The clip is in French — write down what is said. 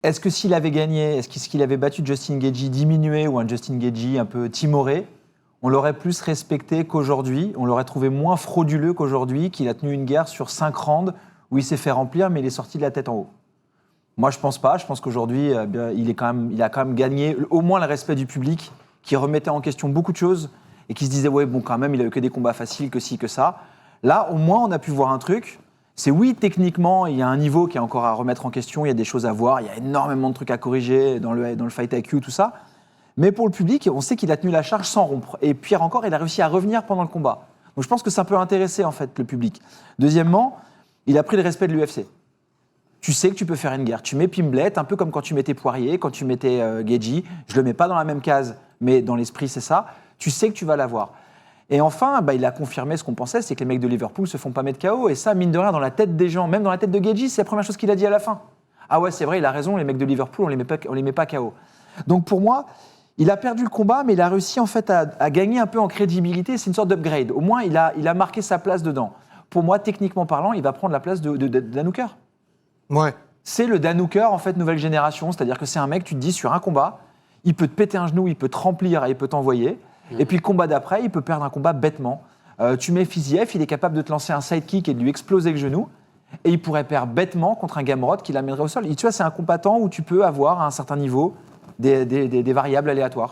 Est-ce que s'il avait gagné, est-ce qu'il avait battu Justin Gaethje diminué ou un Justin Gaethje un peu timoré, on l'aurait plus respecté qu'aujourd'hui, on l'aurait trouvé moins frauduleux qu'aujourd'hui, qu'il a tenu une guerre sur 5 rounds où il s'est fait remplir mais il est sorti de la tête en haut. Moi, je pense pas. Je pense qu'aujourd'hui, il a quand même gagné au moins le respect du public, qui remettait en question beaucoup de choses et qui se disait ouais bon quand même, il a eu que des combats faciles, que ci, que ça. Là, au moins, on a pu voir un truc. C'est oui, techniquement, il y a un niveau qui est encore à remettre en question. Il y a des choses à voir. Il y a énormément de trucs à corriger dans le fight IQ, tout ça. Mais pour le public, on sait qu'il a tenu la charge sans rompre. Et pire encore, il a réussi à revenir pendant le combat. Donc je pense que ça peut intéresser en fait le public. Deuxièmement, il a pris le respect de l'UFC. Tu sais que tu peux faire une guerre. Tu mets Pimblet, un peu comme quand tu mettais Poirier, quand tu mettais Gaethje. Je le mets pas dans la même case, mais dans l'esprit, c'est ça. Tu sais que tu vas l'avoir. Et enfin, il a confirmé ce qu'on pensait, c'est que les mecs de Liverpool se font pas mettre KO. Et ça, mine de rien, dans la tête des gens, même dans la tête de Gaethje, c'est la première chose qu'il a dit à la fin. Ah ouais, c'est vrai, il a raison, les mecs de Liverpool, on les met pas KO. Donc pour moi, il a perdu le combat, mais il a réussi en fait à gagner un peu en crédibilité. C'est une sorte d'upgrade. Au moins, il a marqué sa place dedans. Pour moi, techniquement parlant, il va prendre la place de Dan Hooker. Ouais. C'est le Dan Hooker, en fait, nouvelle génération. C'est-à-dire que c'est un mec, tu te dis, sur un combat, il peut te péter un genou, il peut te remplir et il peut t'envoyer. Et puis le combat d'après, il peut perdre un combat bêtement. Tu mets Fiziev, il est capable de te lancer un sidekick et de lui exploser le genou. Et il pourrait perdre bêtement contre un Gamrot qui l'amènerait au sol. Et tu vois, c'est un combattant où tu peux avoir à un certain niveau des variables aléatoires.